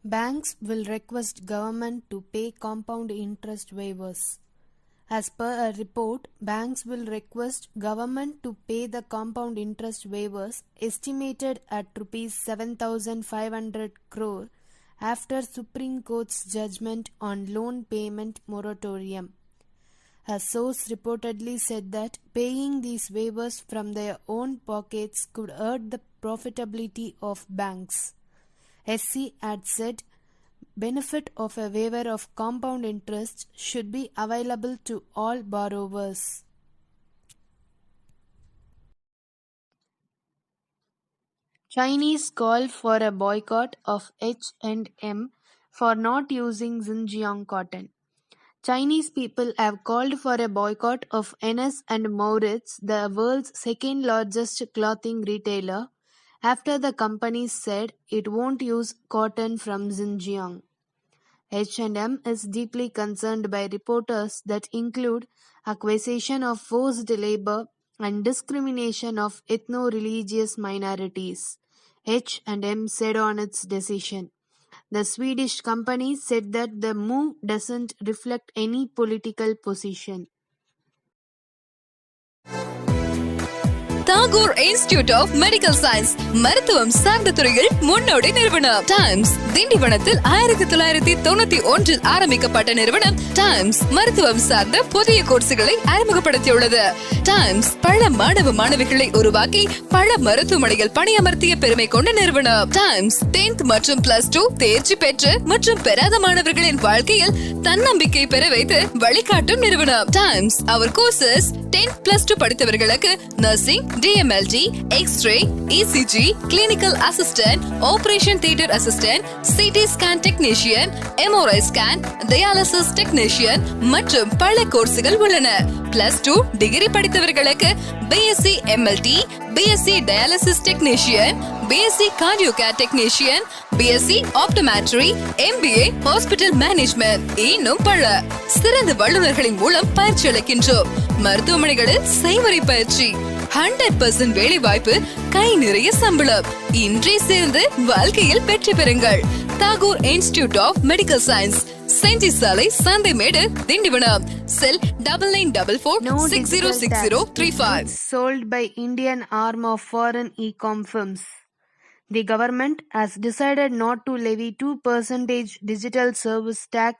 Banks will request government to pay compound interest waivers. As per a report, banks will request government to pay the compound interest waivers estimated at Rs 7,500 crore after Supreme Court's judgment on loan payment moratorium. A source reportedly said that paying these waivers from their own pockets could hurt the profitability of banks. SC had said benefit of a waiver of compound interest should be available to all borrowers. Chinese call for a boycott of H&M for not using Xinjiang cotton. Chinese people have called for a boycott of Enes and Mauritz, the world's second largest clothing retailer, after the company said it won't use cotton from Xinjiang. H&M is deeply concerned by reporters that include accusation of forced labor and discrimination of ethno-religious minorities, H&M said on its decision. The Swedish company said that the move doesn't reflect any political position. Tagore Institute of Medical Science மருத்துவம் சார்ந்த துறையில் முன்னோடி நிறுவனம் times திண்டிவனத்தில் 1991 ஆரம்பிக்கப்பட்ட நிறுவனம் times மருத்துவம் சார்ந்த புதிய கோர்ஸ்களை அறிமுகப்படுத்தியுள்ளது. டைம்ஸ் பல மாணவிகளை உருவாக்கி பல மருத்துவமனைகள் பணியமர்த்திய பெருமை கொண்ட நிறுவனம். டைம்ஸ் 10th மற்றும் +2 தேர்ச்சி பெற்று மற்றும் பெறாத மாணவர்களின் வாழ்க்கையில் தன்னம்பிக்கை பெற வைத்து வழிகாட்டும் நிறுவனம். டைம்ஸ் அவர் கோர்சஸ் 10th+2 படித்தவர்களுக்கு nursing, DMLT, X-ray, ECG, Clinical Assistant, Operation Theatre Assistant, CT Scan Technician, MRI Scan, Dialysis Technician மற்றும் பல கோர்ஸ்கள் உள்ளன. +2 டிகிரி படித்தவர்களுக்கு BSc MLT, BSc Dialysis Technician, BSc Cardio Care Technician, BSc Optometry, MBA Hospital Management இன்னும் பல சிறந்த வல்லுநர்களின் மூலம் பயிற்சி அளிக்கின்றோம். மருத்துவமனைகளில் செய்முறை பயிற்சி, 100% வேலை வாய்ப்பு, கை நிறைய சம்பளம். இன்றே சேர்ந்து வாழ்க்கையில் வெற்றி பெறுங்கள். Tagore institute of medical science, Senji சாலை, சந்தைமேடு, திண்டிவனம். செல் 9944606035. Sold by Indian arm of foreign e-com firms. The government has decided not to levy 2% digital service tax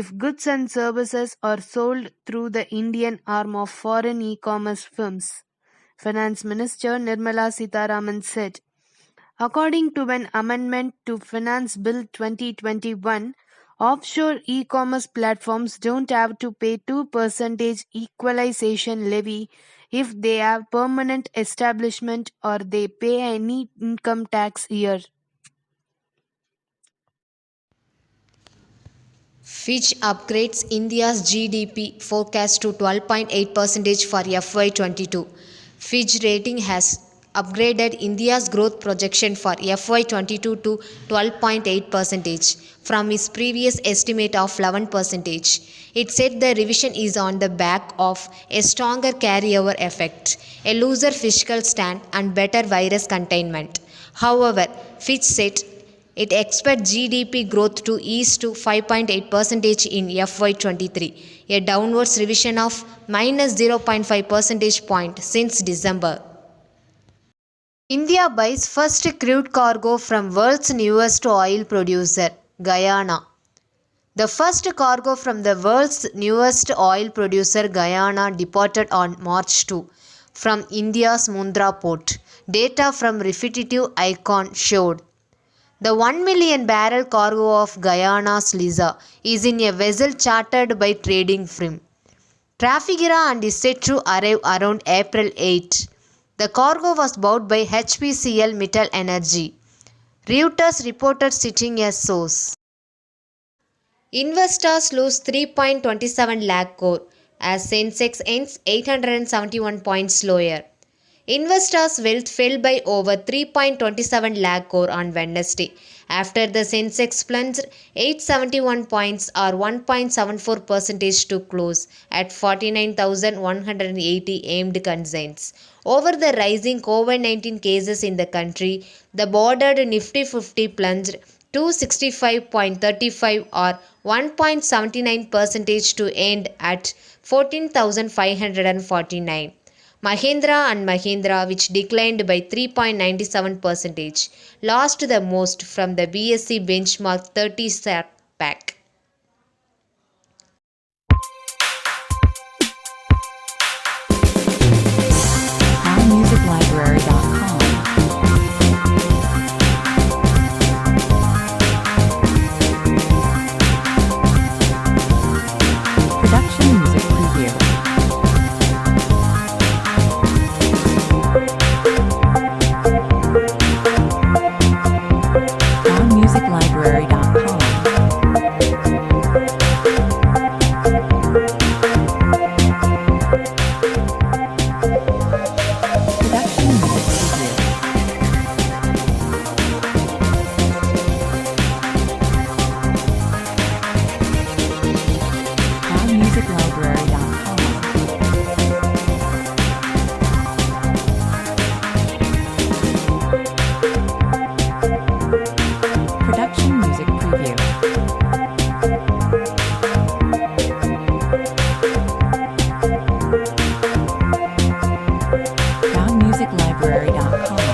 if goods and services are sold through the Indian arm of foreign e-commerce firms, Finance Minister Nirmala Sitharaman said. According to an amendment to Finance Bill 2021, offshore e-commerce platforms don't have to pay 2% equalization levy if they have permanent establishment or they pay any income tax year. Fitch upgrades India's GDP forecast to 12.8% for FY22. Fitch rating has upgraded India's growth projection for FY22 to 12.8% from its previous estimate of 11%. It said the revision is on the back of a stronger carryover effect, a looser fiscal stand, and better virus containment. However, Fitch said it expects GDP growth to ease to 5.8% in FY23, a downwards revision of minus 0.5 percentage point since December. India buys first crude cargo from world's newest oil producer, Guyana. The first cargo from the world's newest oil producer, Guyana, departed on March 2 from India's Mundra port. Data from Refinitiv Icon showed. The 1 million barrel cargo of Guyana's Liza is in a vessel chartered by trading firm Trafigura and is set to arrive around April 8. The cargo was bought by HPCL Mittal Energy. Reuters reported citing a source. Investors lose 3.27 lakh crore as Sensex ends 871 points lower. Investors' wealth fell by over 3.27 lakh crore on Wednesday after the Sensex plunged 871 points or 1.74% to close at 49,180 aimed concerns. Over the rising COVID-19 cases in the country, the bordered Nifty 50 plunged 265.35 or 1.79% to end at 14,549. Mahindra and Mahindra, which declined by 3.97%, lost the most from the BSE benchmark 30 pack. musiclibrary.com. Production music preview. musiclibrary.com. Production music preview. musiclibrary.com. Production music preview. musiclibrary.com.